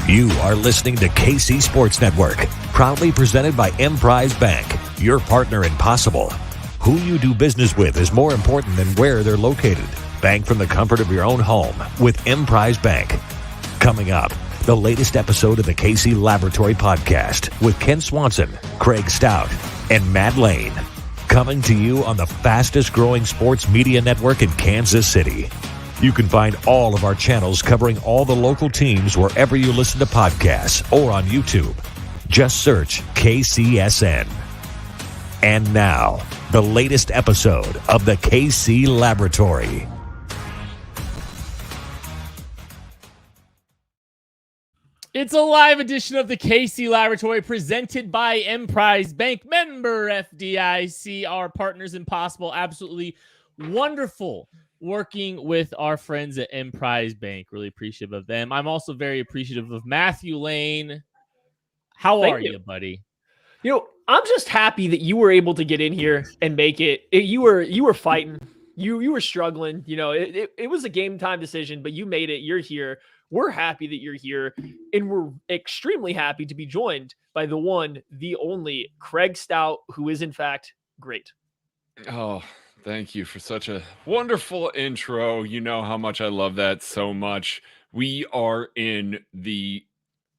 You are listening to KC Sports Network, proudly presented by Emprise Bank, your partner in possible. Who you do business with is more important than where they're located. Bank from the comfort of your own home with Emprise Bank. Coming up, the latest episode of the KC Laboratory Podcast with Ken Swanson, Craig Stout, and Matt Lane. Coming to you on the fastest growing sports media network in Kansas City. You can find all of our channels covering all the local teams wherever you listen to podcasts or on YouTube. Just search KCSN. And now, the latest episode of the KC Laboratory. It's a live edition of the KC Laboratory presented by Emprise Bank, member FDIC, our partners in possible. Absolutely wonderful working with our friends at Emprise Bank. Really appreciative of them. I'm also very appreciative of Matthew Lane. How are you, buddy? You know, I'm just happy that you were able to get in here and make it. You were fighting. You were struggling. You know, it was a game time decision, but you made it. You're here. We're happy that you're here, and we're extremely happy to be joined by the one, the only Craig Stout, who is in fact great. Oh, thank you for such a wonderful intro. You know how much I love that so much. We are in the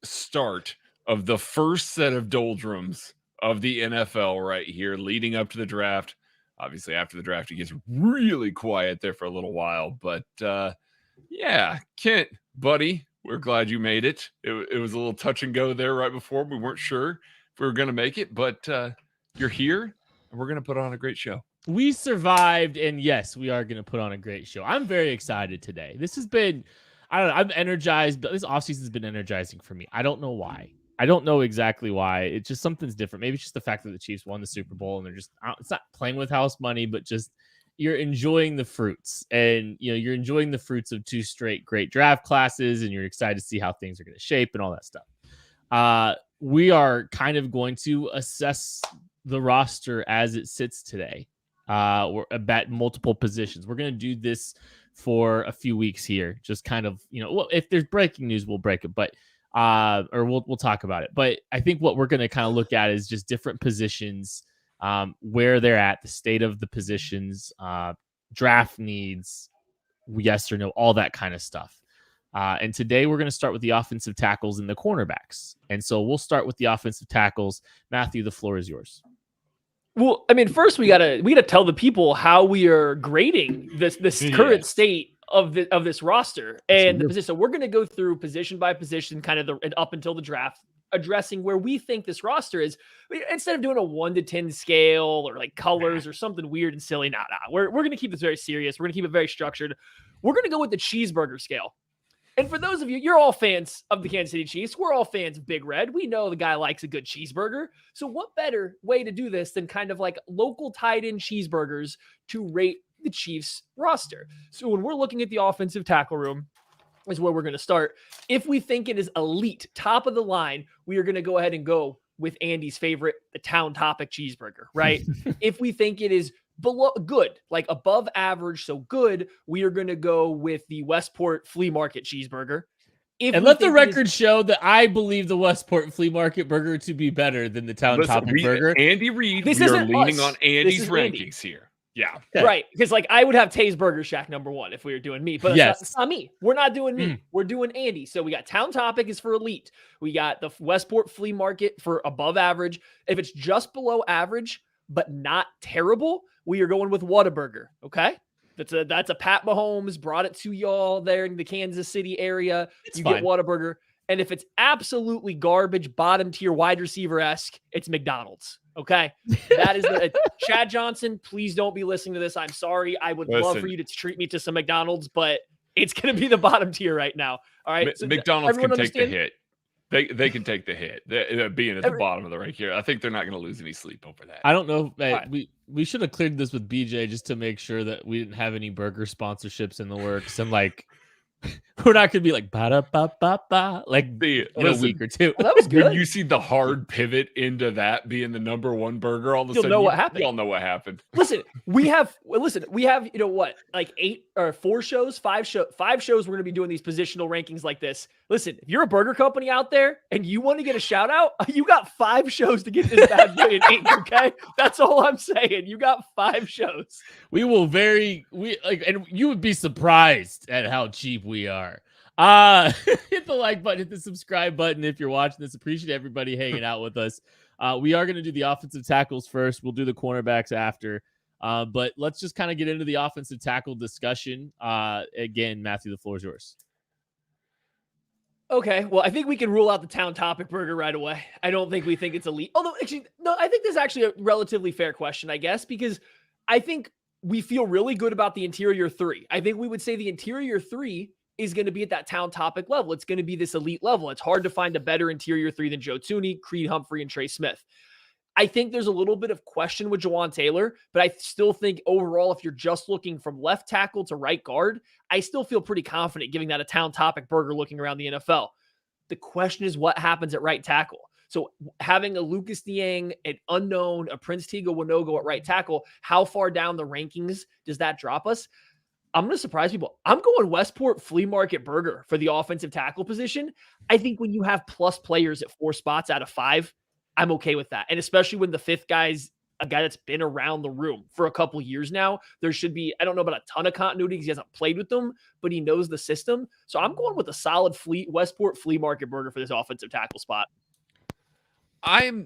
start of the first set of doldrums of the NFL right here, leading up to the draft. Obviously, after the draft, it gets really quiet there for a little while. But yeah, Kent, buddy, we're glad you made it. It was a little touch and go there right before. We weren't sure if we were going to make it, but you're here, and we're going to put on a great show. We survived, and yes, we are going to put on a great show. I'm very excited today. This has been, I don't know, I'm energized, but this offseason has been energizing for me. I don't know why. I don't know exactly why. It's just something's different. Maybe it's just the fact that the Chiefs won the Super Bowl, and they're just, it's not playing with house money, but just you're enjoying the fruits. And, you know, you're enjoying the fruits of two straight great draft classes, and you're excited to see how things are going to shape and all that stuff. We are kind of going to assess the roster as it sits today. We're at multiple positions. We're going to do this for a few weeks here. Just kind of, you know, well, if there's breaking news, we'll break it, but or we'll talk about it. But I think what we're going to kind of look at is just different positions, where they're at, the state of the positions, draft needs, yes or no, all that kind of stuff. And today we're going to start with the offensive tackles and the cornerbacks. And so we'll start with the offensive tackles. Matthew, the floor is yours. Well, I mean, first we gotta tell the people how we are grading this current state of this roster, and so we're gonna go through position by position, kind of up until the draft, addressing where we think this roster is. Instead of doing a 1 to 10 scale or like colors or something weird and silly, we're gonna keep this very serious. We're gonna keep it very structured. We're gonna go with the cheeseburger scale. And for those of you, you're all fans of the Kansas City Chiefs. We're all fans of Big Red. We know the guy likes a good cheeseburger. So what better way to do this than kind of like local tied-in cheeseburgers to rate the Chiefs roster? So when we're looking at the offensive tackle room is where we're going to start. If we think it is elite, top of the line, we are going to go ahead and go with Andy's favorite, the Town Topic cheeseburger, right? If we think it is below good, like above average, so good, we are going to go with the Westport Flea Market cheeseburger. And let the record show that I believe the Westport Flea Market burger to be better than the Town Topic burger. Andy Reid, we are leaning on Andy's rankings here. Yeah. Okay. Right. Because like I would have Tay's Burger Shack number one if we were doing me, but it's not me. We're not doing me. We're doing Andy. So we got Town Topic is for elite. We got the Westport Flea Market for above average. If it's just below average, but not terrible, we are going with Whataburger. Okay. That's a Pat Mahomes brought it to y'all there in the Kansas City area. Get Whataburger. And if it's absolutely garbage, bottom tier wide receiver-esque, it's McDonald's. Okay. That is Chad Johnson. Please don't be listening to this. I'm sorry. I would love for you to treat me to some McDonald's, but it's going to be the bottom tier right now. All right. So McDonald's can take the hit. They can take the hit. Being at the bottom of the rank here, I think they're not going to lose any sleep over that. I don't know. We should have cleared this with BJ just to make sure that we didn't have any burger sponsorships in the works. And like We're not gonna be like ba-da-ba-ba-ba like in a week or two. Well, that was good. When you see the hard pivot into that being the number one burger, all of a sudden know what happened. Y'all know what happened. Listen, we have like 8 or 4 shows, 5 shows we're gonna be doing these positional rankings like this. Listen, if you're a burger company out there and you want to get a shout out, you got 5 shows to get this bad boy in ink, okay? That's all I'm saying. You got 5 shows. We will and you would be surprised at how cheap we are. Hit the like button, hit the subscribe button if you're watching this. Appreciate everybody hanging out with us. We are going to do the offensive tackles first. We'll do the cornerbacks after. But let's just kind of get into the offensive tackle discussion. Again, Matthew, the floor is yours. Okay, well, I think we can rule out the town topic burger right away. I don't think we think it's elite. Although, actually, no, I think this is actually a relatively fair question, I guess, because I think we feel really good about the interior 3. I think we would say the interior 3 is going to be at that town topic level. It's going to be this elite level. It's hard to find a better interior 3 than Joe Thuney, Creed Humphrey, and Trey Smith. I think there's a little bit of question with Jawan Taylor, but I still think overall, if you're just looking from left tackle to right guard, I still feel pretty confident giving that a town topic burger looking around the NFL. The question is what happens at right tackle. So having a Lucas Niang, an unknown, a Prince Tega Winogo at right tackle, how far down the rankings does that drop us? I'm going to surprise people. I'm going Westport flea market burger for the offensive tackle position. I think when you have plus players at 4 spots out of 5, I'm okay with that. And especially when the 5th guy's a guy that's been around the room for a couple years now, there should be, I don't know about a ton of continuity because he hasn't played with them, but he knows the system. So I'm going with a solid Westport flea market burger for this offensive tackle spot. This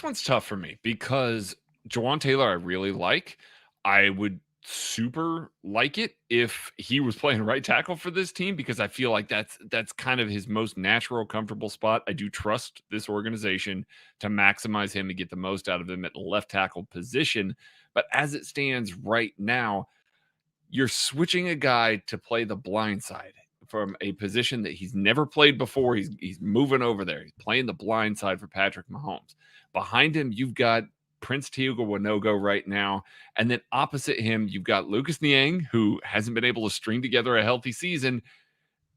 one's tough for me because Jawan Taylor I really like. I would super like it if he was playing right tackle for this team because I feel like that's kind of his most natural, comfortable spot. I do trust this organization to maximize him and get the most out of him at the left tackle position. But as it stands right now, you're switching a guy to play the blind side from a position that he's never played before. He's moving over there. He's playing the blind side for Patrick Mahomes. Behind him, you've got Prince Tega Winogo right now. And then opposite him, you've got Lucas Niang, who hasn't been able to string together a healthy season.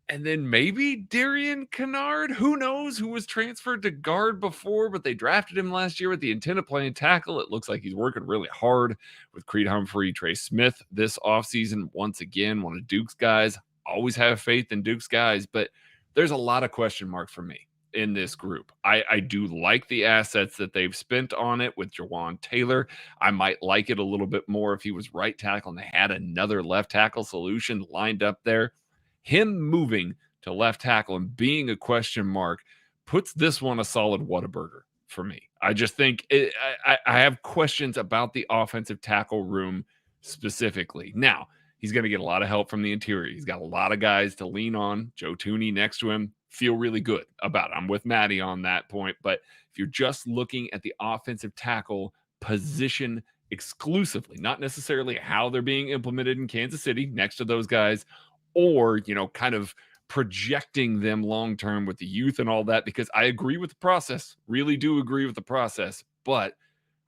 And then maybe Darian Kennard, who knows, who was transferred to guard before, but they drafted him last year with the intent of playing tackle. It looks like he's working really hard with Creed Humphrey, Trey Smith this offseason. Once again, one of Duke's guys. Always have faith in Duke's guys, but there's a lot of question marks for me in this group. I do like the assets that they've spent on it with Jawan Taylor. I might like it a little bit more if he was right tackle and they had another left tackle solution lined up there. Him moving to left tackle and being a question mark puts this one a solid Whataburger for me. I just think I have questions about the offensive tackle room specifically. Now, he's going to get a lot of help from the interior. He's got a lot of guys to lean on. Joe Thuney next to him. Feel really good about it. I'm with Maddie on that point. But if you're just looking at the offensive tackle position exclusively, not necessarily how they're being implemented in Kansas City next to those guys, or, kind of projecting them long-term with the youth and all that, because I agree with the process, really do agree with the process. But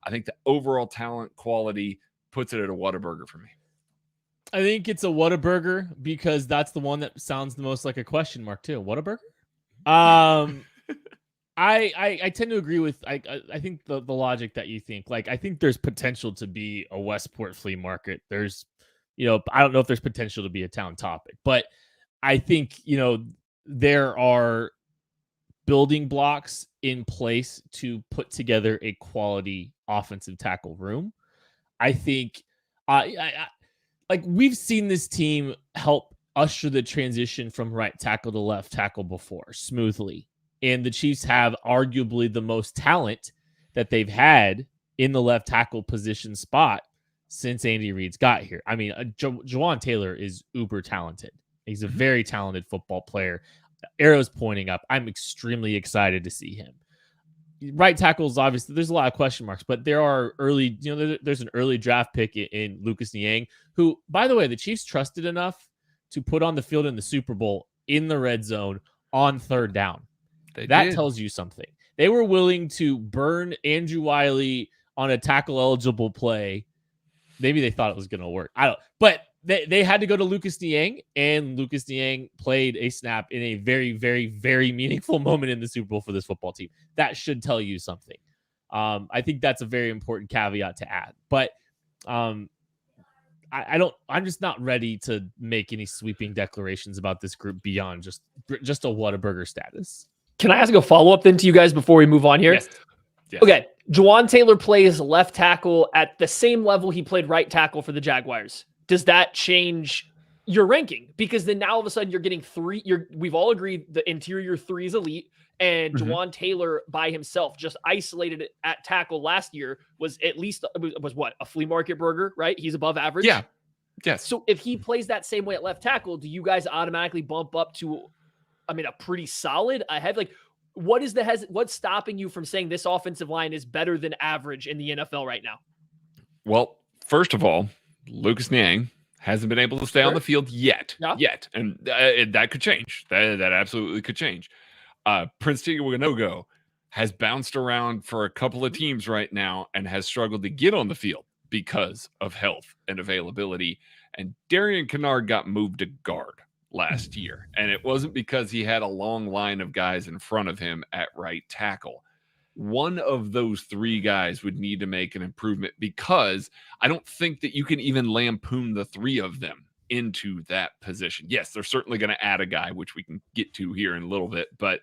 I think the overall talent quality puts it at a Whataburger for me. I think it's a Whataburger because that's the one that sounds the most like a question mark too. Whataburger? I tend to agree with I think the logic that you think. Like, I think there's potential to be a Westport flea market. There's, I don't know if there's potential to be a town topic, but I think, there are building blocks in place to put together a quality offensive tackle room. I think like we've seen this team help usher the transition from right tackle to left tackle before smoothly. And the Chiefs have arguably the most talent that they've had in the left tackle position spot since Andy Reid's got here. I mean, Jawan Taylor is uber talented. He's a very talented football player. Arrows pointing up. I'm extremely excited to see him. Right tackles, obviously, there's a lot of question marks, but there are early, there's an early draft pick in Lucas Niang, who, by the way, the Chiefs trusted enough to put on the field in the Super Bowl in the red zone on 3rd down. That tells you something. They were willing to burn Andrew Wiley on a tackle eligible play. Maybe they thought it was going to work. But they had to go to Lucas Niang, and Lucas Niang played a snap in a very, very, very meaningful moment in the Super Bowl for this football team. That should tell you something. I think that's a very important caveat to add. But I'm just not ready to make any sweeping declarations about this group beyond just a Whataburger status. Can I ask a follow-up then to you guys before we move on here? Yes. Okay. Juwan Taylor plays left tackle at the same level he played right tackle for the Jaguars. Does that change your ranking? Because then now all of a sudden you're getting we've all agreed the interior 3 is elite, and Juwan Taylor by himself, just isolated at tackle last year, was at least was what, a flea market burger, right? He's above average. Yeah. Yes. So if he plays that same way at left tackle, do you guys automatically bump up to, a pretty solid ahead? Like, what's stopping you from saying this offensive line is better than average in the NFL right now? Well, first of all, Lucas Niang hasn't been able to stay on the field yet. And that could change. That absolutely could change. Prince Tiawanogo has bounced around for a couple of teams right now and has struggled to get on the field because of health and availability. And Darian Kennard got moved to guard last year. And it wasn't because he had a long line of guys in front of him at right tackle. One of those 3 guys would need to make an improvement, because I don't think that you can even lampoon the 3 of them into that position. Yes, they're certainly going to add a guy, which we can get to here in a little bit, but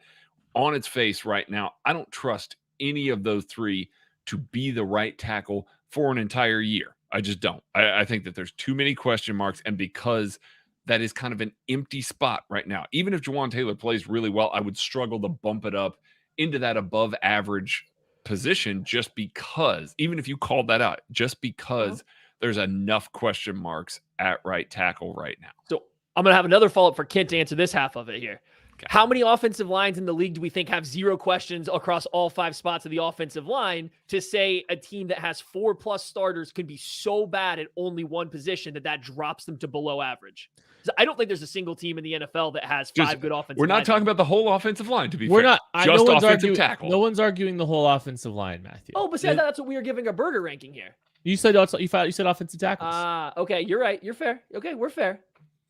on its face right now, I don't trust any of those 3 to be the right tackle for an entire year. I just don't. I think that there's too many question marks, and because that is kind of an empty spot right now. Even if Juwan Taylor plays really well, I would struggle to bump it up into that above average position, just because, even if you called that out, just because there's enough question marks at right tackle right now. So I'm going to have another follow-up for Kent to answer this half of it here. Okay. How many offensive lines in the league do we think have 0 questions across all 5 spots of the offensive line to say a team that has 4+ starters could be so bad at only one position that drops them to below average? I don't think there's a single team in the NFL that has 5 good offensive We're not linemen. talking about the whole offensive line, to be We're fair. not. Just offensive tackle. No one's arguing the whole offensive line, Matthew. Oh, but that's what we were giving a burger ranking here. You said offensive tackles. Okay, you're right. You're fair. Okay, we're fair.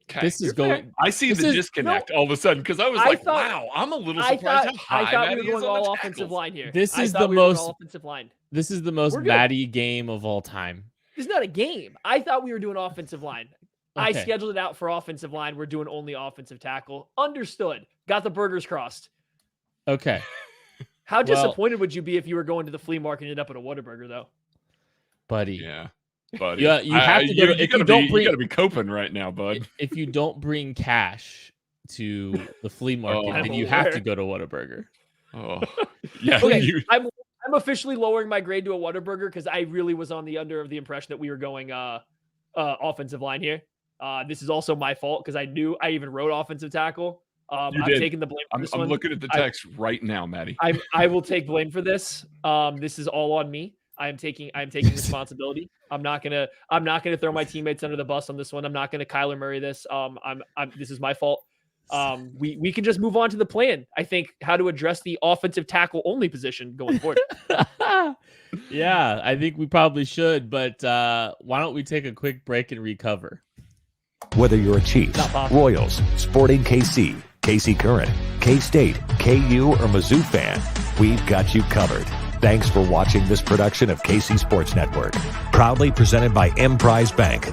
Okay. This is going. Fair. I see the disconnect all of a sudden, because I was wow, I'm a little surprised how high I thought we Matty were is going on all the offensive tackles. line here. This is the most offensive line. This is the most Matty game of all time. It's not a game. I thought we were doing offensive line. Okay. I scheduled it out for offensive line. We're doing only offensive tackle. Understood. Got the burgers crossed. Okay. How disappointed would you be if you were going to the flea market and ended up at a Whataburger, though? Buddy. Yeah. Buddy. Yeah, you have to go to, you gotta be coping right now, bud. If you don't bring cash to the flea market, then you have to go to Whataburger. Oh. Yeah. Okay, I'm officially lowering my grade to a Whataburger because I really was on the impression that we were going offensive line here. This is also my fault because I even wrote offensive tackle. I'm taking the blame for this one. I'm looking at the text right now, Matty. I will take blame for this. This is all on me. I'm taking responsibility. I'm not gonna throw my teammates under the bus on this one. I'm not gonna Kyler Murray this. This is my fault. We can just move on to the plan. I think how to address the offensive tackle only position going forward. Yeah, I think we probably should, but why don't we take a quick break and recover? Whether you're a Chiefs, Royals, Sporting KC, KC Current, K-State, KU, or Mizzou fan, we've got you covered. Thanks for watching this production of KC Sports Network, proudly presented by Emprise Bank.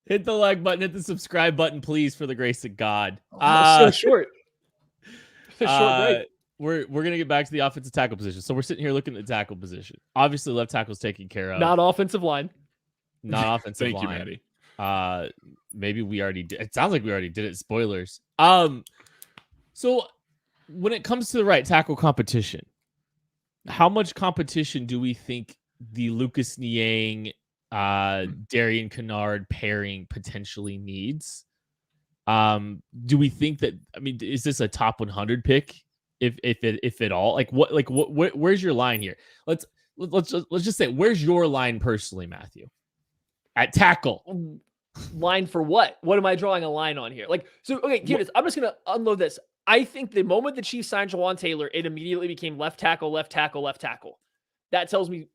Hit the like button, hit the subscribe button, please, for the grace of God. So short. Short break. We're gonna get back to the offensive tackle position. So we're sitting here looking at the tackle position. Obviously, left tackle's taken care of. Not offensive line. Not offensive Thank line. you, Matty. Maybe we already did. It sounds like we already did it. Spoilers. So when it comes to the right tackle competition, how much competition do we think the Lucas Niang, Darian Kennard pairing potentially needs? Do we think that? I mean, is this a top 100 pick? If at all, where's your line here? Let's just say, where's your line personally, Matthew? At tackle. Line for what? What am I drawing a line on here? Okay, Candace, I'm just gonna unload this. I think the moment the Chiefs signed Juwan Taylor, it immediately became left tackle, left tackle, left tackle. That tells me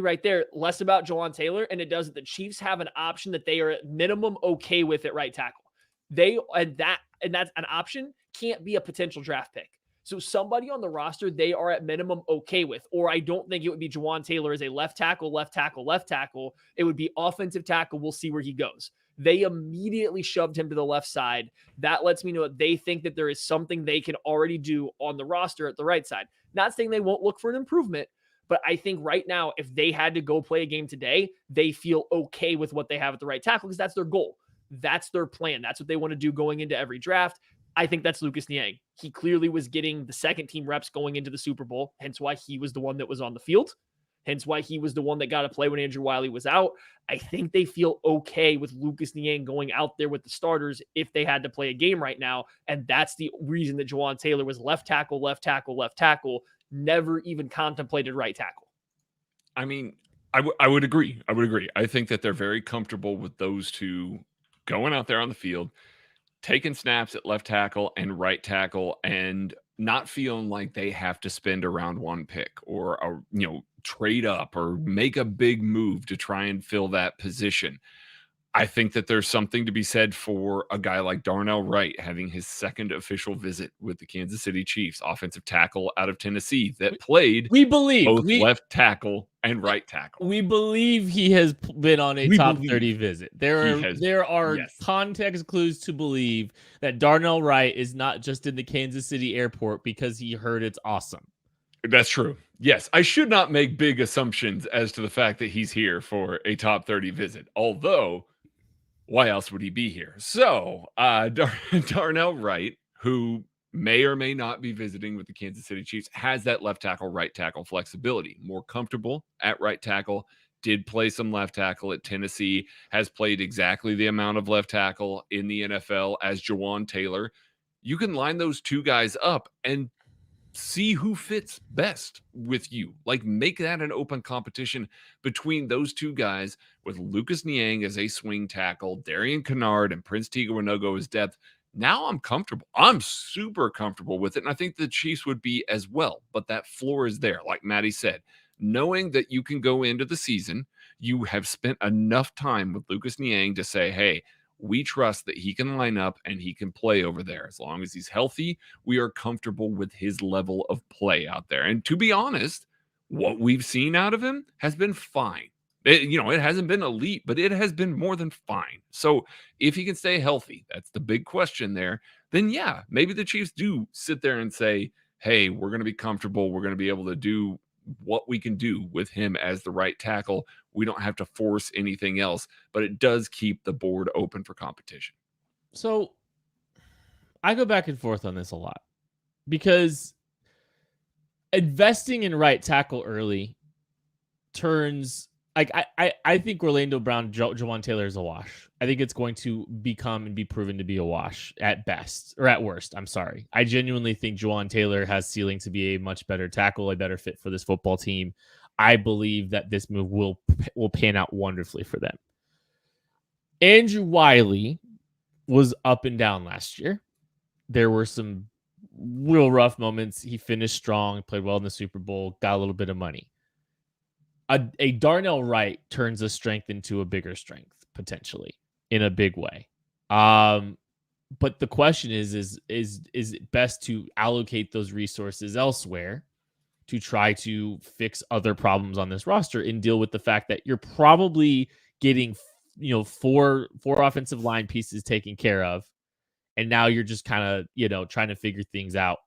right there less about Jawan Taylor, and it does that the Chiefs have an option that they are at minimum okay with at right tackle. That's an option can't be a potential draft pick. So somebody on the roster they are at minimum okay with, or I don't think it would be Jawan Taylor as a left tackle, left tackle, left tackle. It would be offensive tackle. We'll see where he goes. They immediately shoved him to the left side. That lets me know that they think that there is something they can already do on the roster at the right side. Not saying they won't look for an improvement, but I think right now, if they had to go play a game today, they feel okay with what they have at the right tackle because that's their goal. That's their plan. That's what they want to do going into every draft. I think that's Lucas Niang. He clearly was getting the second team reps going into the Super Bowl, hence why he was the one that was on the field, hence why he was the one that got to play when Andrew Wiley was out. I think they feel okay with Lucas Niang going out there with the starters if they had to play a game right now, and that's the reason that Jawan Taylor was left tackle, left tackle, left tackle, never even contemplated right tackle. I mean, I would agree. I would agree. I think that they're very comfortable with those two going out there on the field, taking snaps at left tackle and right tackle, and not feeling like they have to spend a round one pick or trade up or make a big move to try and fill that position. I think that there's something to be said for a guy like Darnell Wright having his second official visit with the Kansas City Chiefs, offensive tackle out of Tennessee that played both left tackle and right tackle. We believe he has been on a top 30 visit. There are context clues to believe that Darnell Wright is not just in the Kansas City airport because he heard it's awesome. That's true. Yes, I should not make big assumptions as to the fact that he's here for a top 30 visit, although why else would he be here? So Darnell Wright, who may or may not be visiting with the Kansas City Chiefs, has that left tackle, right tackle flexibility. More comfortable at right tackle, did play some left tackle at Tennessee, has played exactly the amount of left tackle in the NFL as Jawan Taylor. You can line those two guys up and see who fits best with you. Like, make that an open competition between those two guys with Lucas Niang as a swing tackle, Darian Kennard and Prince Tega Wanogho as depth. Now I'm comfortable. I'm super comfortable with it. And I think the Chiefs would be as well. But that floor is there, like Maddie said. Knowing that you can go into the season, you have spent enough time with Lucas Niang to say, hey, we trust that he can line up and he can play over there. As long as he's healthy, we are comfortable with his level of play out there. And to be honest, what we've seen out of him has been fine. It hasn't been elite, but it has been more than fine. So if he can stay healthy, that's the big question there, then yeah, maybe the Chiefs do sit there and say, hey, we're going to be comfortable. We're going to be able to do what we can do with him as the right tackle. We don't have to force anything else, but it does keep the board open for competition. So I go back and forth on this a lot because investing in right tackle early turns like I think Orlando Brown, Jawan Taylor is a wash. I think it's going to become and be proven to be a wash at best or at worst. I'm sorry. I genuinely think Jawan Taylor has ceiling to be a much better tackle, a better fit for this football team. I believe that this move will pan out wonderfully for them. Andrew Wiley was up and down last year. There were some real rough moments. He finished strong, played well in the Super Bowl, got a little bit of money. A Darnell Wright turns a strength into a bigger strength, potentially, in a big way. But the question is it best to allocate those resources elsewhere to try to fix other problems on this roster and deal with the fact that you're probably getting, four offensive line pieces taken care of. And now you're just kind of, trying to figure things out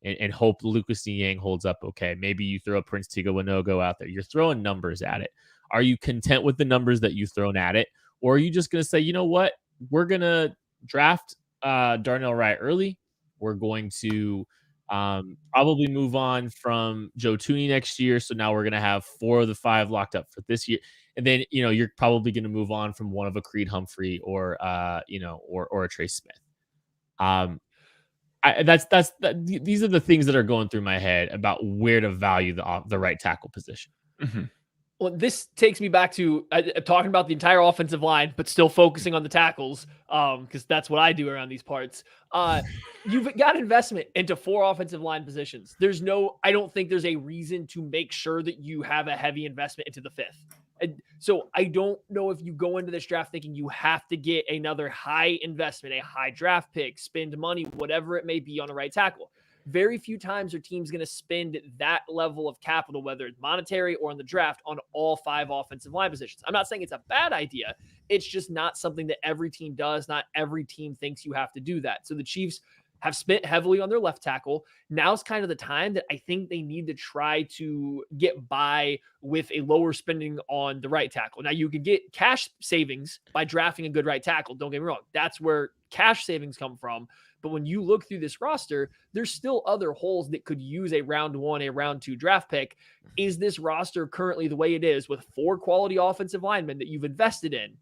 and hope Lucas Niang holds up okay. Maybe you throw Prince Tega Wanogho out there. You're throwing numbers at it. Are you content with the numbers that you've thrown at it? Or are you just going to say, you know what? We're going to draft Darnell Wright early. We're going to probably move on from Joe Tooney next year. So now we're going to have 4 of the 5 locked up for this year. And then, you're probably going to move on from one of a Creed Humphrey or a Trace Smith. These are the things that are going through my head about where to value the right tackle position. Mm-hmm. Well, this takes me back to talking about the entire offensive line, but still focusing on the tackles, because that's what I do around these parts. You've got investment into 4 offensive line positions. I don't think there's a reason to make sure that you have a heavy investment into the 5th. And so I don't know if you go into this draft thinking you have to get another high investment, a high draft pick, spend money, whatever it may be on a right tackle. Very few times are teams going to spend that level of capital, whether it's monetary or in the draft, on all 5 offensive line positions. I'm not saying it's a bad idea. It's just not something that every team does. Not every team thinks you have to do that. So the Chiefs have spent heavily on their left tackle. Now's kind of the time that I think they need to try to get by with a lower spending on the right tackle. Now, you can get cash savings by drafting a good right tackle. Don't get me wrong. That's where cash savings come from. But when you look through this roster, there's still other holes that could use a round 1, a round 2 draft pick. Is this roster currently the way it is with 4 quality offensive linemen that you've invested in?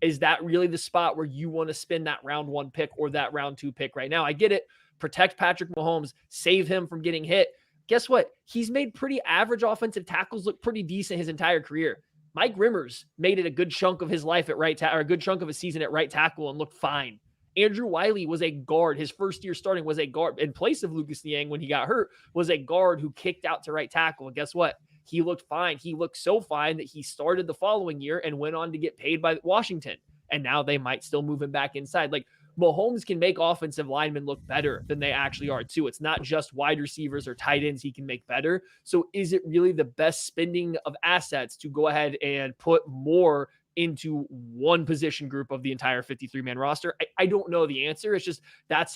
Is that really the spot where you want to spend that round 1 pick or that round 2 pick right now? I get it. Protect Patrick Mahomes, save him from getting hit. Guess what? He's made pretty average offensive tackles look pretty decent his entire career. Mike Rimmers made it a good chunk of his life at right tackle, or a good chunk of his season at right tackle, and looked fine. Andrew Wiley was a guard. His first year starting was a guard in place of Lucas Niang when he got hurt, was a guard who kicked out to right tackle. And guess what? He looked fine. He looked so fine that he started the following year and went on to get paid by Washington. And now they might still move him back inside. Like, Mahomes can make offensive linemen look better than they actually are too. It's not just wide receivers or tight ends he can make better. So is it really the best spending of assets to go ahead and put more into one position group of the entire 53-man roster? I don't know the answer. It's just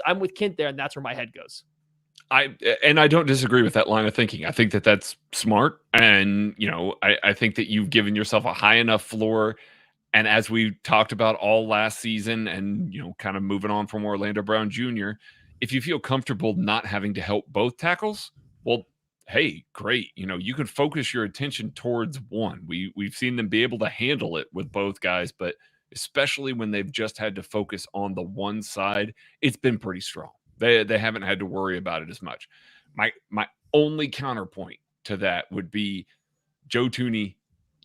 I'm with Kent there, and that's where my head goes. I don't disagree with that line of thinking. I think that that's smart. And, I think that you've given yourself a high enough floor. And as we talked about all last season and, kind of moving on from Orlando Brown Jr., if you feel comfortable not having to help both tackles, well, hey, great. You can focus your attention towards one. We've seen them be able to handle it with both guys, but especially when they've just had to focus on the one side, it's been pretty strong. They haven't had to worry about it as much. My only counterpoint to that would be Joe Thuney.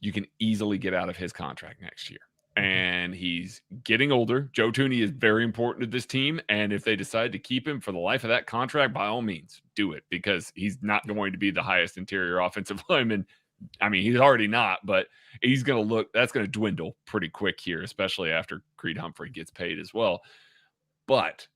You can easily get out of his contract next year. And he's getting older. Joe Thuney is very important to this team. And if they decide to keep him for the life of that contract, by all means, do it, because he's not going to be the highest interior offensive lineman. I mean, he's already not, but he's going to that's going to dwindle pretty quick here, especially after Creed Humphrey gets paid as well. But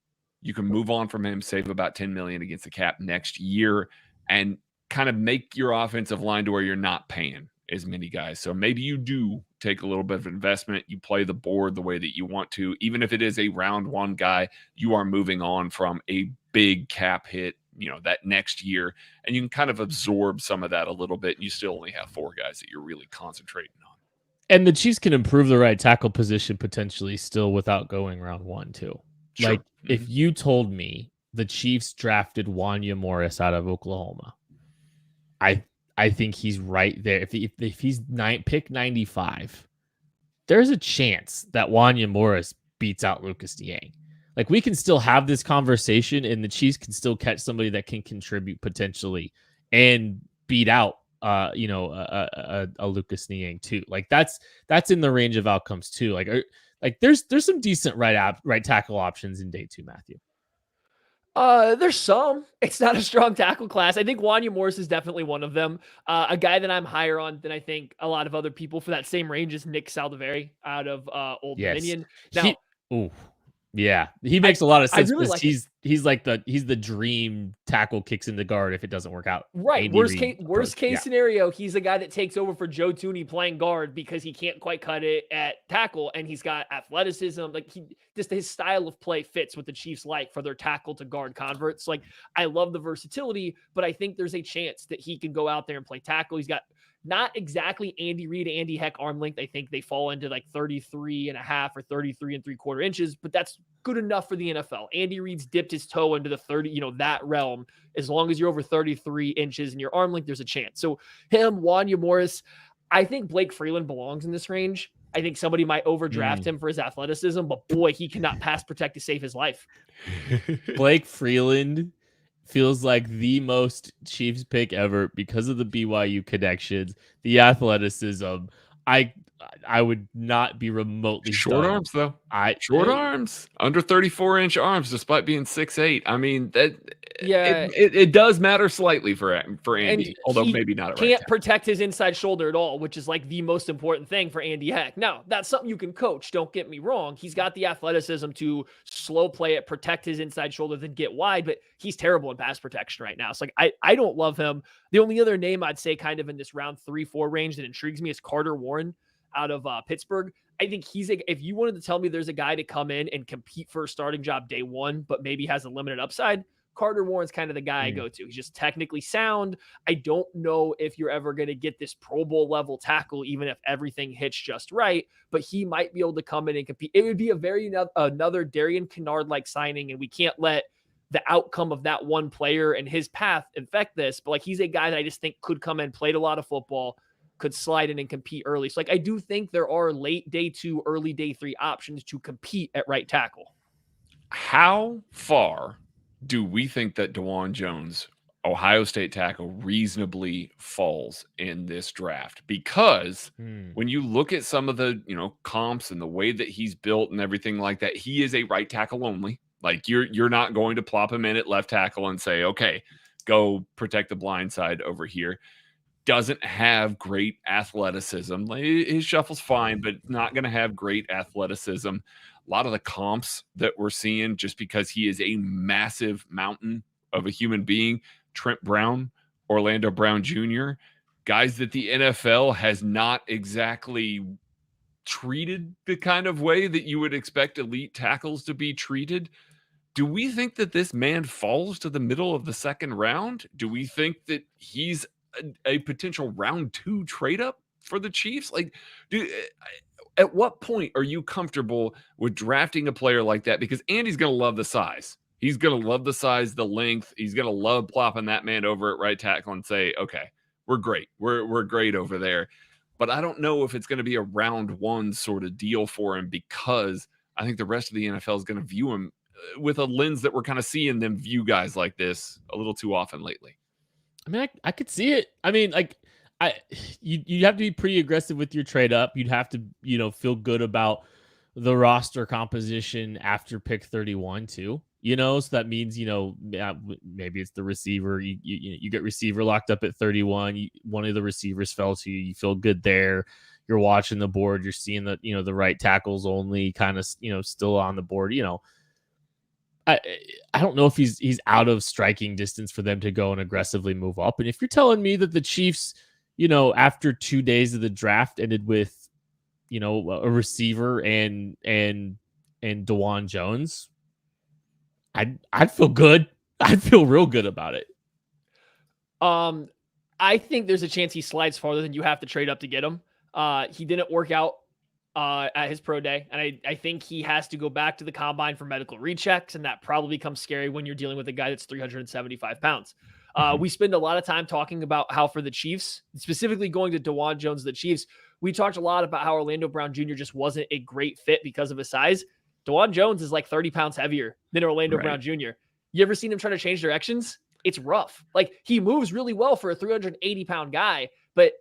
you can move on from him, save about $10 million against the cap next year, and kind of make your offensive line to where you're not paying as many guys. So maybe you do take a little bit of investment. You play the board the way that you want to. Even if it is a round 1 guy, you are moving on from a big cap hit, that next year, and you can kind of absorb some of that a little bit. And you still only have 4 guys that you're really concentrating on. And the Chiefs can improve the right tackle position potentially still without going round 1 too. Sure. Like, if you told me the Chiefs drafted Wanya Morris out of Oklahoma, I think he's right there. If he's pick 95, there's a chance that Wanya Morris beats out Lucas Niang. Like, we can still have this conversation, and the Chiefs can still catch somebody that can contribute potentially and beat out a Lucas Niang too. Like, that's in the range of outcomes too. Like there's some decent right tackle options in day 2, Matthew. There's some. It's not a strong tackle class. I think Wanya Morris is definitely one of them. A guy that I'm higher on than I think a lot of other people for that same range is Nick Saldiveri out of Old Dominion. Now, yeah, he makes a lot of sense. Really like he's the dream tackle, kicks in the guard if it doesn't work out. Right. Worst case scenario, he's the guy that takes over for Joe Thuney playing guard because he can't quite cut it at tackle, and he's got athleticism. Like, his style of play fits what the Chiefs like for their tackle to guard converts. Like, I love the versatility, but I think there's a chance that he can go out there and play tackle. He's got not exactly Andy Reid, Andy Heck arm length. I think they fall into like 33 and a half or 33 3/4 inches, but that's good enough for the NFL. Andy Reid's dipped his toe into the 30, that realm. As long as you're over 33 inches in your arm length, there's a chance. So him, Wanya Morris, I think Blake Freeland belongs in this range. I think somebody might overdraft him for his athleticism, but boy, he cannot pass protect to save his life. Blake Freeland feels like the most Chiefs pick ever because of the BYU connections, the athleticism. I would not be remotely Short stunned. arms, though. Short arms, under 34-inch arms, despite being 6'8". I mean, that it does matter slightly for Andy, although maybe not. Can't protect his inside shoulder at all, which is like the most important thing for Andy Heck. Now, that's something you can coach. Don't get me wrong. He's got the athleticism to slow play it, protect his inside shoulder, then get wide, but he's terrible in pass protection right now. So like, I don't love him. The only other name I'd say kind of in this round 3-4 range that intrigues me is Carter Warren out of Pittsburgh. I think if you wanted to tell me there's a guy to come in and compete for a starting job day one, but maybe has a limited upside, Carter Warren's kind of the guy I go to. He's just technically sound. I don't know if you're ever going to get this Pro Bowl level tackle, even if everything hits just right, but he might be able to come in and compete. It would be another Darian Kennard-like signing, and we can't let the outcome of that one player and his path infect this, but like, he's a guy that I just think could come in, played a lot of football, could slide in and compete early. So like, I do think there are late day 2, early day 3 options to compete at right tackle. How far do we think that DeJuan Jones, Ohio State tackle, reasonably falls in this draft? Because when you look at some of the, comps and the way that he's built and everything like that, he is a right tackle only. Like, you're not going to plop him in at left tackle and say, okay, go protect the blind side over here. Doesn't have great athleticism. His shuffle's fine, but not going to have great athleticism. A lot of the comps that we're seeing, just because he is a massive mountain of a human being, Trent Brown, Orlando Brown Jr., guys that the NFL has not exactly treated the kind of way that you would expect elite tackles to be treated. Do we think that this man falls to the middle of the second round? Do we think that he's a potential round 2 trade up for the Chiefs? Like, at what point are you comfortable with drafting a player like that? Because Andy's going to love the size. He's going to love the size, the length. He's going to love plopping that man over at right tackle and say, okay, we're great. We're great over there. But I don't know if it's going to be a round 1 sort of deal for him, because I think the rest of the NFL is going to view him with a lens that we're kind of seeing them view guys like this a little too often lately. I mean, I could see it. I mean, like, you have to be pretty aggressive with your trade up. You'd have to, feel good about the roster composition after pick 31 too. So that means, maybe it's the receiver. You get receiver locked up at 31. One of the receivers fell to you. You feel good there. You're watching the board. You're seeing that, the right tackles only kind of, still on the board. I don't know if he's out of striking distance for them to go and aggressively move up. And if you're telling me that the Chiefs, after 2 days of the draft ended with, a receiver and DeJuan Jones, I'd feel good. I'd feel real good about it. I think there's a chance he slides farther than you have to trade up to get him. He didn't work out at his pro day, and I think he has to go back to the combine for medical rechecks, and that probably becomes scary when you're dealing with a guy that's 375 pounds. We spend a lot of time talking about how for the Chiefs, specifically going to DeJuan Jones, the Chiefs, we talked a lot about how Orlando Brown Jr. just wasn't a great fit because of his size. DeJuan Jones is like 30 pounds heavier than Orlando Brown Jr. You ever seen him try to change directions? It's rough. Like, he moves really well for a 380-pound guy, but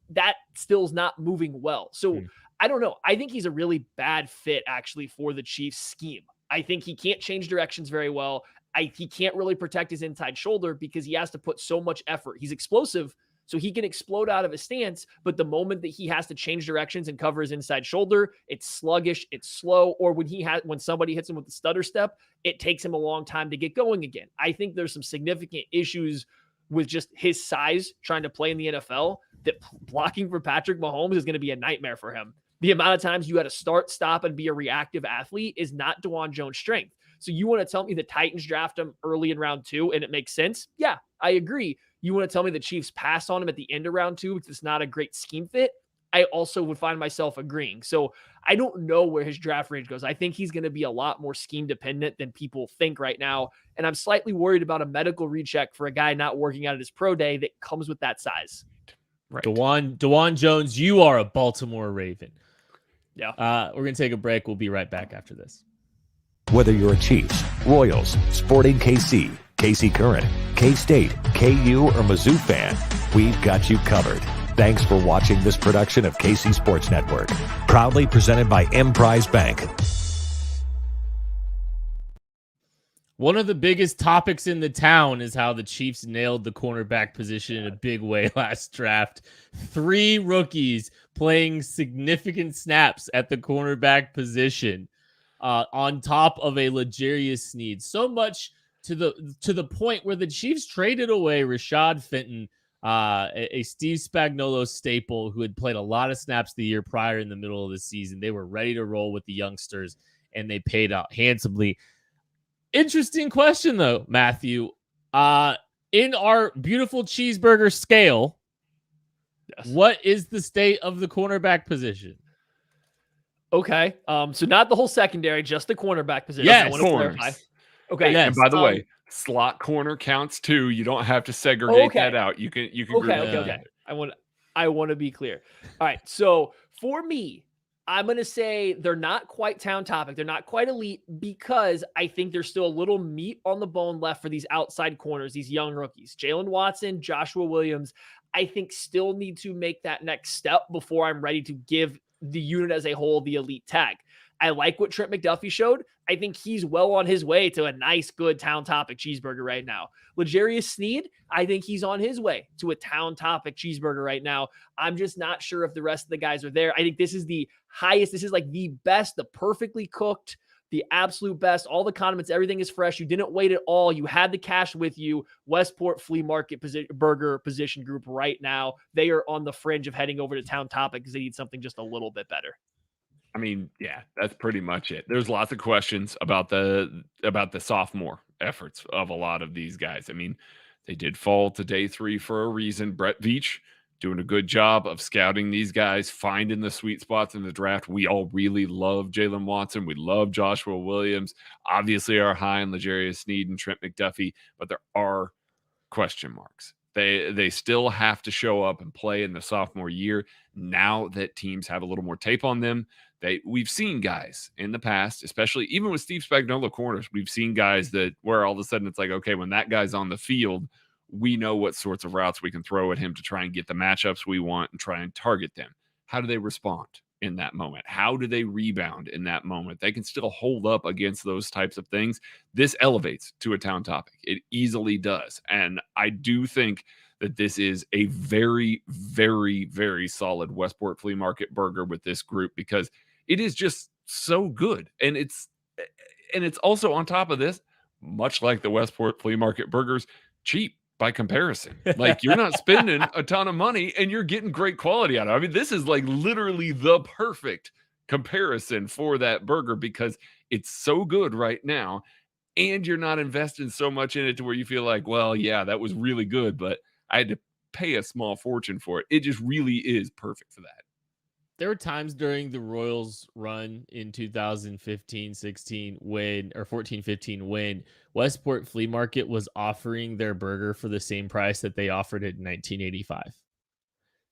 that still's not moving well. So I don't know. I think he's a really bad fit actually for the Chiefs scheme. I think he can't change directions very well. He can't really protect his inside shoulder because he has to put so much effort. He's explosive, so he can explode out of his stance, but the moment that he has to change directions and cover his inside shoulder, it's sluggish, it's slow, or when somebody hits him with the stutter step, it takes him a long time to get going again. I think there's some significant issues with just his size trying to play in the NFL that blocking for Patrick Mahomes is going to be a nightmare for him. The amount of times you got to start, stop, and be a reactive athlete is not DeJuan Jones' strength. So you want to tell me the Titans draft him early in round 2 and it makes sense? Yeah, I agree. You want to tell me the Chiefs pass on him at the end of round 2 because it's not a great scheme fit? I also would find myself agreeing. So I don't know where his draft range goes. I think he's going to be a lot more scheme dependent than people think right now. And I'm slightly worried about a medical recheck for a guy not working out at his pro day that comes with that size. Right. DeJuan Jones, you are a Baltimore Raven. Yeah. We're going to take a break. We'll be right back after this. Whether you're a Chiefs, Royals, Sporting KC, KC Current, K-State, KU, or Mizzou fan, we've got you covered. Thanks for watching this production of KC Sports Network, proudly presented by Emprise Bank. One of the biggest topics in the town is how the Chiefs nailed the cornerback position in a big way last draft. 3 rookies playing significant snaps at the cornerback position, on top of a L'Jarius Sneed. So much to the point where the Chiefs traded away Rashad Fenton, a Steve Spagnuolo staple who had played a lot of snaps the year prior in the middle of the season. They were ready to roll with the youngsters, and they paid out handsomely. Interesting question, though, Matthew. In our beautiful cheeseburger scale, yes, what is the state of the cornerback position? Okay. So not the whole secondary, just the cornerback position. Yes, I want to clarify. Okay. Yes. And by the way, slot corner counts too. You don't have to segregate that out. You can Okay. I want to be clear. All right. So for me, I'm going to say they're not quite town topic. They're not quite elite because I think there's still a little meat on the bone left for these outside corners, these young rookies. Jalen Watson, Joshua Williams, I think still need to make that next step before I'm ready to give the unit as a whole the elite tag. I like what Trent McDuffie showed. I think he's well on his way to a nice, good town topic cheeseburger right now. L'Jarius Sneed, I think he's on his way to a town topic cheeseburger right now. I'm just not sure if the rest of the guys are there. I think this is the highest. This is like the best, the perfectly cooked, the absolute best. All the condiments, everything is fresh. You didn't wait at all. You had the cash with you. Westport Flea Market Burger Position Group right now. They are on the fringe of heading over to town topic because they need something just a little bit better. I mean, yeah, that's pretty much it. There's lots of questions about the sophomore efforts of a lot of these guys. I mean, they did fall to day 3 for a reason. Brett Veach doing a good job of scouting these guys, finding the sweet spots in the draft. We all really love Jalen Watson. We love Joshua Williams. Obviously, are high on L'Jarius Sneed and Trent McDuffie, but there are question marks. They still have to show up and play in the sophomore year now that teams have a little more tape on them. We've seen guys in the past, especially even with Steve Spagnuolo corners, we've seen guys that where all of a sudden it's like, okay, when that guy's on the field, we know what sorts of routes we can throw at him to try and get the matchups we want and try and target them. How do they respond in that moment? How do they rebound in that moment? They can still hold up against those types of things. This elevates to a town topic. It easily does. And I do think that this is a very, very, very solid Westport Flea Market burger with this group because it is just so good. And it's also on top of this, much like the Westport Flea Market burgers, cheap by comparison. Like you're not spending a ton of money and you're getting great quality out of it. I mean, this is like literally the perfect comparison for that burger because it's so good right now and you're not investing so much in it to where you feel like, well, yeah, that was really good, but I had to pay a small fortune for it. It just really is perfect for that. There were times during the Royals run in 2015-16 or 14-15 when Westport Flea Market was offering their burger for the same price that they offered it in 1985.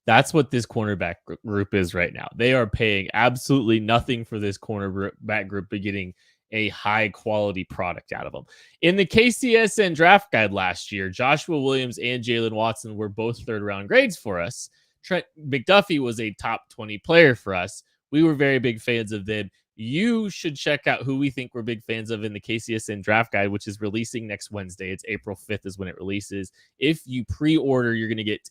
That's what this cornerback group is right now. They are paying absolutely nothing for this cornerback group, but getting a high quality product out of them. In the KCSN draft guide last year, Joshua Williams and Jalen Watson were both 3rd round grades for us. Trent McDuffie was a top 20 player for us. We were very big fans of them. You should check out who we think we're big fans of in the KCSN draft guide, which is releasing next Wednesday. It's April 5th is when it releases. If you pre-order, you're going to get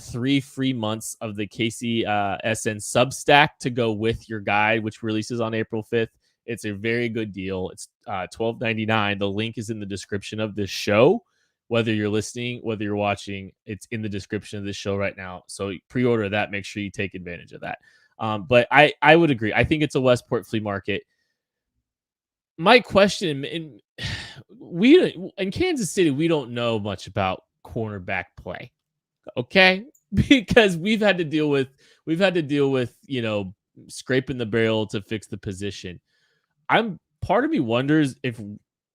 3 free months of the KCSN Substack to go with your guide, which releases on April 5th. It's a very good deal. It's $12.99. The link is in the description of this show. Whether you're listening, whether you're watching, it's in the description of this show right now. So pre-order that. Make sure you take advantage of that. But I would agree. I think it's a Westport Flea Market. My question, in Kansas City, we don't know much about cornerback play. Okay? Because we've had to deal with, scraping the barrel to fix the position. Part of me wonders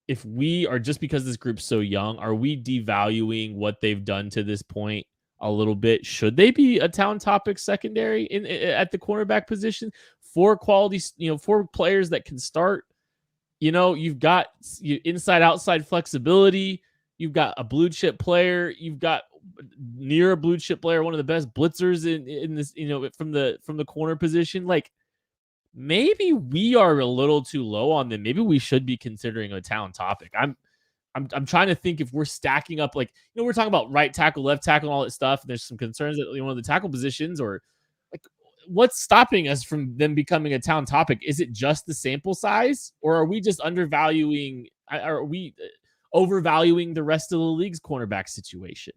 if we are, just because this group's so young, are we devaluing what they've done to this point a little bit? Should they be a town topic secondary at the cornerback position for quality, for players that can start? You've got inside outside flexibility. You've got a blue chip player. You've got near a blue chip player, one of the best blitzers in this, from the corner position. Like, maybe we are a little too low on them. Maybe we should be considering a town topic. I'm trying to think if we're stacking up, like, we're talking about right tackle, left tackle, and all that stuff. And there's some concerns that one of the tackle positions, or like, what's stopping us from them becoming a town topic? Is it just the sample size, or are we just undervaluing? Are we overvaluing the rest of the league's cornerback situation?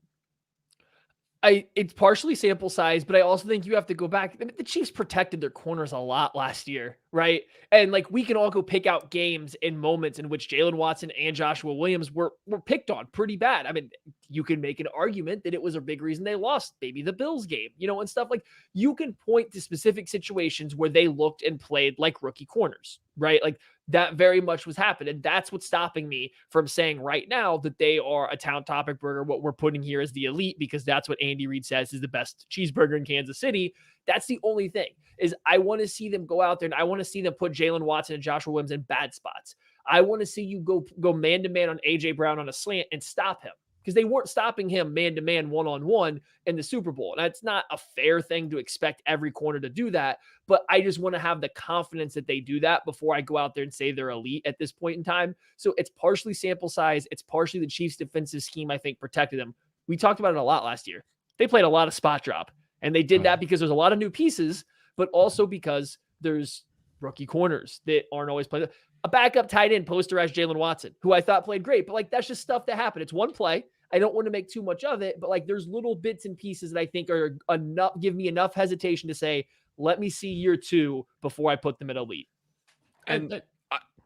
It's partially sample size, but I also think you have to go back. I mean, the Chiefs protected their corners a lot last year, right? And like, we can all go pick out games and moments in which Jalen Watson and Joshua Williams were picked on pretty bad. I mean, you can make an argument that it was a big reason they lost, maybe the Bills game, and stuff. Like, you can point to specific situations where they looked and played like rookie corners, right? Like, that very much was happening. And that's what's stopping me from saying right now that they are a town topic burger. What we're putting here is the elite, because that's what Andy Reid says is the best cheeseburger in Kansas City. That's the only thing, is I want to see them go out there, and I want to see them put Jalen Watson and Joshua Williams in bad spots. I want to see you go man-to-man on A.J. Brown on a slant and stop him, because they weren't stopping him man-to-man, one-on-one in the Super Bowl. And that's not a fair thing to expect every corner to do that, but I just want to have the confidence that they do that before I go out there and say they're elite at this point in time. So it's partially sample size. It's partially the Chiefs' defensive scheme, I think, protected them. We talked about it a lot last year. They played a lot of spot drop, and they did that because there's a lot of new pieces, but also because there's rookie corners that aren't always playing. A backup tight end posterized Jalen Watson, who I thought played great, but like, that's just stuff that happened. It's one play. I don't want to make too much of it, but like, there's little bits and pieces that I think are enough, give me enough hesitation to say, let me see year 2 before I put them at elite. And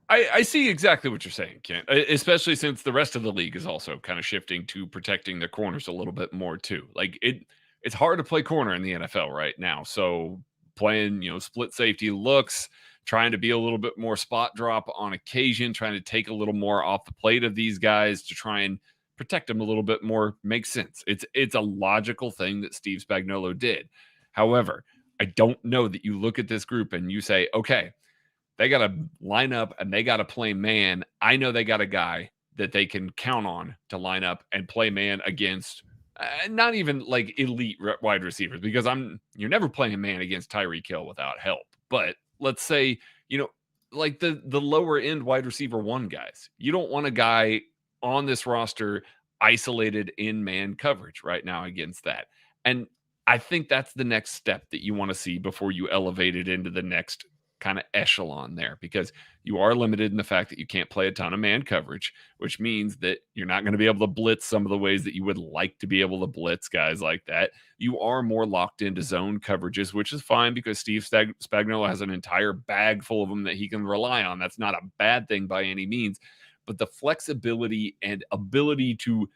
I see exactly what you're saying, Kent, especially since the rest of the league is also kind of shifting to protecting their corners a little bit more too. Like, it's hard to play corner in the NFL right now. So playing, split safety looks, trying to be a little bit more spot drop on occasion, trying to take a little more off the plate of these guys to try and protect them a little bit more makes sense. It's a logical thing that Steve Spagnuolo did. However, I don't know that you look at this group and you say, okay, they got to line up and they got to play man. I know they got a guy that they can count on to line up and play man against not even like elite wide receivers, because you're never playing man against Tyreek Hill without help. But let's say, like the lower end wide receiver 1 guys, you don't want a guy on this roster isolated in man coverage right now against that. And I think that's the next step that you want to see before you elevate it into the next kind of echelon there, because you are limited in the fact that you can't play a ton of man coverage, which means that you're not going to be able to blitz some of the ways that you would like to be able to blitz guys like that. You are more locked into zone coverages, which is fine because Steve Spagnuolo has an entire bag full of them that he can rely on. That's not a bad thing by any means, but the flexibility and ability to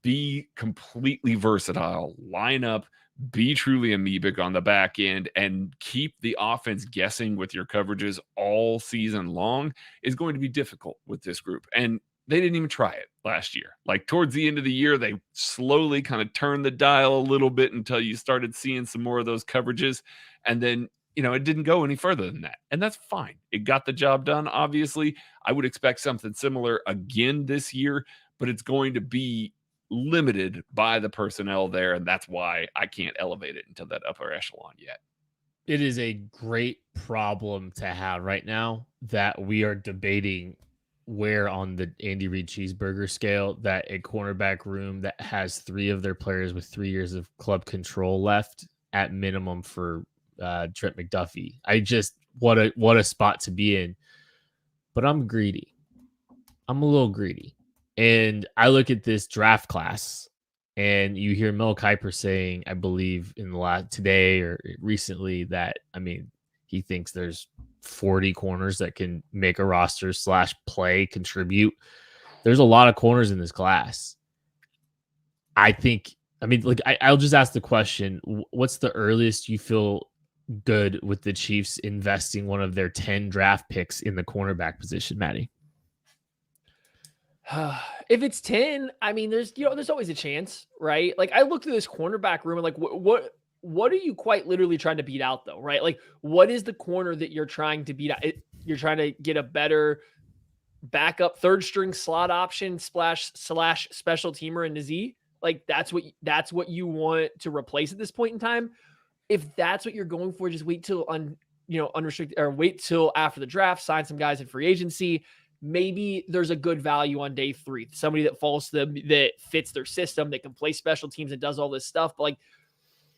be completely versatile, line up, be truly amoebic on the back end, and keep the offense guessing with your coverages all season long is going to be difficult with this group. And they didn't even try it last year. Like, towards the end of the year, they slowly kind of turned the dial a little bit until you started seeing some more of those coverages. And then, it didn't go any further than that. And that's fine. It got the job done, obviously. I would expect something similar again this year, but it's going to be limited by the personnel there, and that's why I can't elevate it into that upper echelon yet. It is a great problem to have right now that we are debating where on the Andy Reid cheeseburger scale that a cornerback room that has 3 of their players with 3 years of club control left at minimum for Trent McDuffie. What a spot to be in. But I'm greedy. I'm a little greedy. And I look at this draft class, and you hear Mel Kiper saying, I believe in the last today or recently, that he thinks there's 40 corners that can make a roster /play, contribute. There's a lot of corners in this class. I'll just ask the question: what's the earliest you feel good with the Chiefs investing one of their 10 draft picks in the cornerback position, Maddie? If it's 10, there's always a chance, right? Like, I look through this cornerback room and like, what are you quite literally trying to beat out though, right? Like, what is the corner that you're trying to beat out? You're trying to get a better backup third string slot option slash special teamer in Nazee. Like that's what you want to replace at this point in time. If that's what you're going for, just wait till unrestricted, or wait till after the draft, sign some guys in free agency. Maybe there's a good value on day 3, somebody that falls to them, that fits their system, that can play special teams and does all this stuff. But like,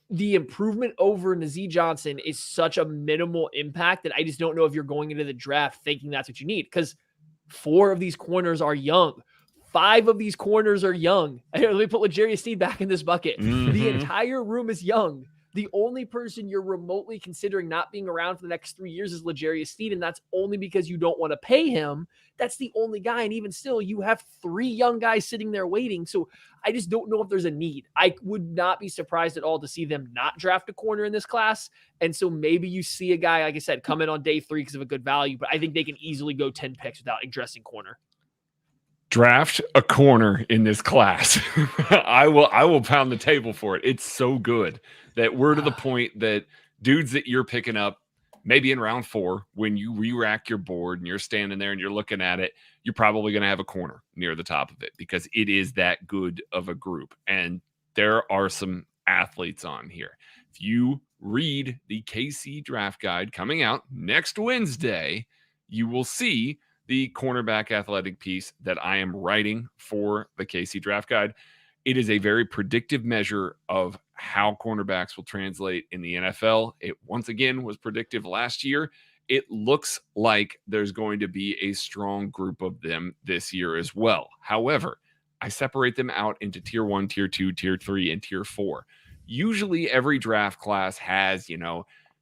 the improvement over Nazee Johnson is such a minimal impact that I just don't know if you're going into the draft thinking that's what you need, because 4 of these corners are young. 5 of these corners are young. Let me put L'Jarius Sneed back in this bucket. Mm-hmm. The entire room is young. The only person you're remotely considering not being around for the next 3 years is L'Jarius Sneed, and that's only because you don't want to pay him. That's the only guy, and even still, you have 3 young guys sitting there waiting. So I just don't know if there's a need. I would not be surprised at all to see them not draft a corner in this class, and so maybe you see a guy, like I said, come in on day 3 because of a good value, but I think they can easily go 10 picks without addressing corner. Draft a corner in this class. I will pound the table for it. It's so good that we're to the point that dudes that you're picking up maybe in round 4, when you re-rack your board and you're standing there and you're looking at it, you're probably going to have a corner near the top of it because it is that good of a group. And there are some athletes on here. If you read the KC draft guide coming out next Wednesday, you will see the cornerback athletic piece that I am writing for the KC draft guide. It is a very predictive measure of how cornerbacks will translate in the NFL. It once again was predictive last year. It looks like there's going to be a strong group of them this year as well. However, I separate them out into tier 1, tier 2, tier 3, and tier 4. Usually every draft class has,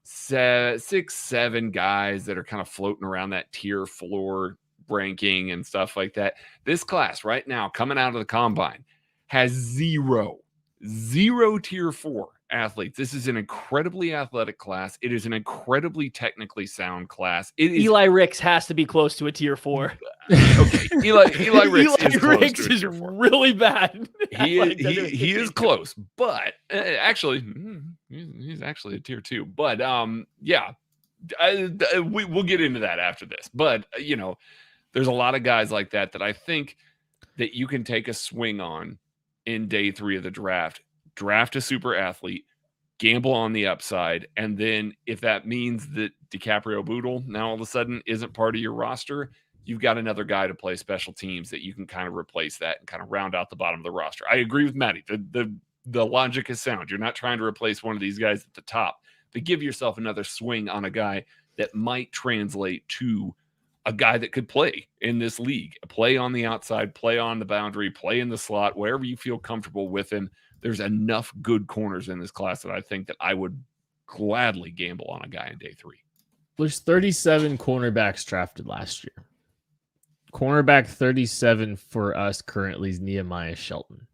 6, 7 guys that are kind of floating around that tier 4 ranking and stuff like that. This class right now, coming out of the combine, has zero tier 4 athletes. This is an incredibly athletic class. It is an incredibly technically sound class. Eli Ricks has to be close to a tier 4. Okay, Eli Ricks is really bad. He is close, but actually, he's actually a tier 2. But yeah, we'll get into that after this. But there's a lot of guys like that I think that you can take a swing on in day 3 of the draft. Draft a super athlete, gamble on the upside, and then if that means that DiCaprio Bootle now all of a sudden isn't part of your roster, you've got another guy to play special teams that you can kind of replace that and kind of round out the bottom of the roster. I agree with Maddie. The logic is sound. You're not trying to replace one of these guys at the top, but give yourself another swing on a guy that might translate to a guy that could play in this league, play on the outside, play on the boundary, play in the slot, wherever you feel comfortable with him. There's enough good corners in this class that I think that I would gladly gamble on a guy in day 3. There's 37 cornerbacks drafted last year. Cornerback 37 for us currently is Nehemiah Shelton.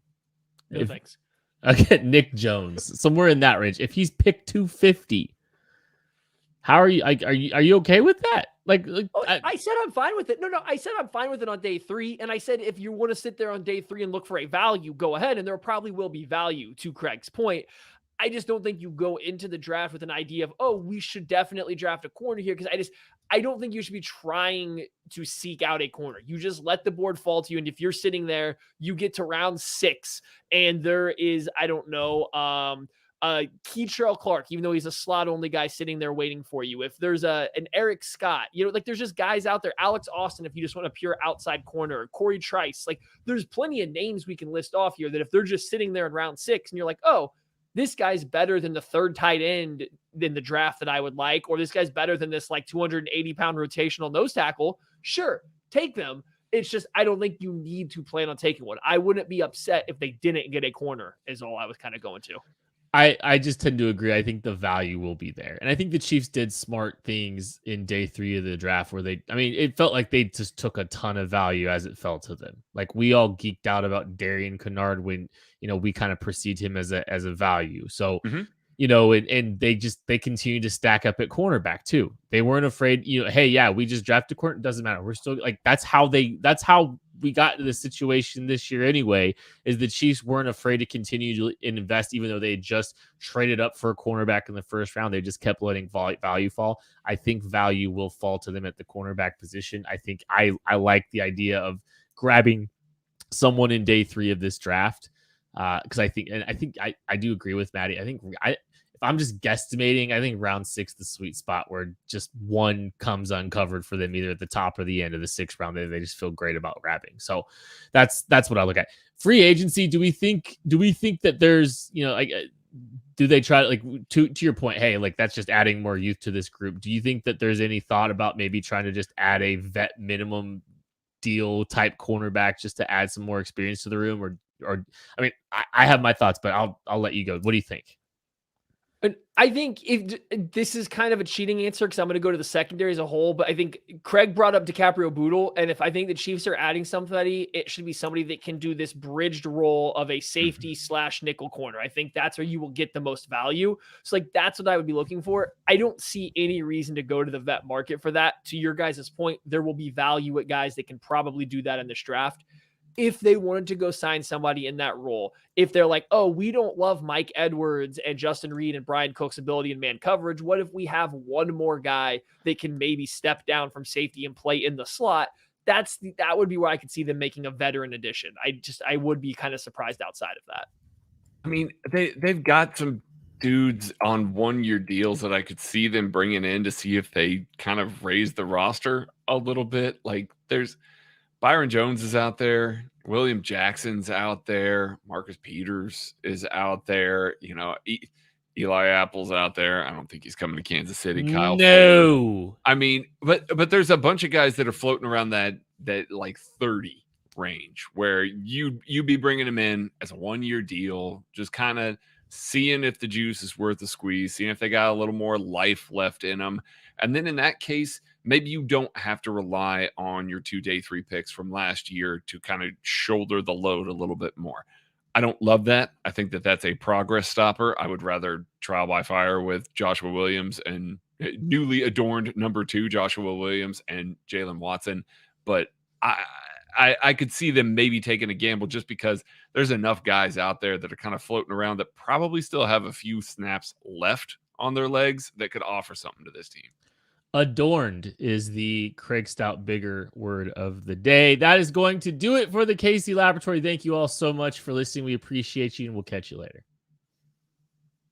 No thanks. I get Nick Jones, somewhere in that range. If he's picked 250, how are you? Are you okay with that? I said I'm fine with it. No, I said I'm fine with it on day 3. And I said, if you want to sit there on day 3 and look for a value, go ahead. And there probably will be value, to Craig's point. I just don't think you go into the draft with an idea of, we should definitely draft a corner here. Because I don't think you should be trying to seek out a corner. You just let the board fall to you. And if you're sitting there, you get to round 6 and there is, I don't know, Keitrell Clark, even though he's a slot only guy sitting there waiting for you. If there's an Eric Scott, there's just guys out there, Alex Austin, if you just want a pure outside corner, Corey Trice, there's plenty of names we can list off here that if they're just sitting there in round 6 and you're like, this guy's better than the 3rd tight end in the draft that I would like, or this guy's better than this 280-pound rotational nose tackle. Sure, take them. It's just, I don't think you need to plan on taking one. I wouldn't be upset if they didn't get a corner is all I was kind of going to. I just tend to agree. I think the value will be there. And I think the Chiefs did smart things in day 3 of the draft where it felt like they just took a ton of value as it fell to them. We all geeked out about Darian Kennard when, we kind of perceived him as a value. So, and they continue to stack up at cornerback too. They weren't afraid, hey, yeah, we just drafted corner. It doesn't matter. We're still that's how we got to this situation this year anyway, is the Chiefs weren't afraid to continue to invest, even though they just traded up for a cornerback in the first round. They just kept letting value fall. I think value will fall to them at the cornerback position. I think I like the idea of grabbing someone in day 3 of this draft. Because I think I do agree with Maddie. I think if I'm just guesstimating, I think round 6 the sweet spot where just one comes uncovered for them, either at the top or the end of the 6th round. They just feel great about grabbing. So that's what I look at. Free agency. Do we think that there's, like, do they try, like, to your point, hey, like, that's just adding more youth to this group? Do you think that there's any thought about maybe trying to just add a vet minimum deal type cornerback just to add some more experience to the room? Or I mean, I have my thoughts, but I'll let you go. What do you think? I think if this is kind of a cheating answer, because I'm going to go to the secondary as a whole, but I think Craig brought up DiCaprio Bootle, and if I think the Chiefs are adding somebody, it should be somebody that can do this bridged role of a safety / nickel corner. I think that's where you will get the most value. So, like, that's what I would be looking for. I don't see any reason to go to the vet market for that. To your guys' point, there will be value at guys that can probably do that in this draft. If they wanted to go sign somebody in that role, if they're like, oh, we don't love Mike Edwards and Justin Reed and Brian Cook's ability in man coverage, what if we have one more guy that can maybe step down from safety and play in the slot? That would be where I could see them making a veteran addition. I would be kind of surprised outside of that. I mean, they've got some dudes on 1-year deals that I could see them bringing in to see if they kind of raise the roster a little bit. Like, there's Byron Jones is out there. William Jackson's out there. Marcus Peters is out there. Eli Apple's out there. I don't think he's coming to Kansas City. Kyle Fuller. I mean, but there's a bunch of guys that are floating around that like 30 range where you be bringing them in as a 1-year deal, just kind of seeing if the juice is worth the squeeze, seeing if they got a little more life left in them. And then in that case, maybe you don't have to rely on your 2 day 3 picks from last year to kind of shoulder the load a little bit more. I don't love that. I think that that's a progress stopper. I would rather trial by fire with Joshua Williams and newly adorned number 2 Joshua Williams and Jalen Watson. But I could see them maybe taking a gamble just because there's enough guys out there that are kind of floating around that probably still have a few snaps left on their legs that could offer something to this team. Adorned is the Craig Stout bigger word of the day. That is going to do it for the KC Laboratory. Thank you all so much for listening. We appreciate you, and we'll catch you later.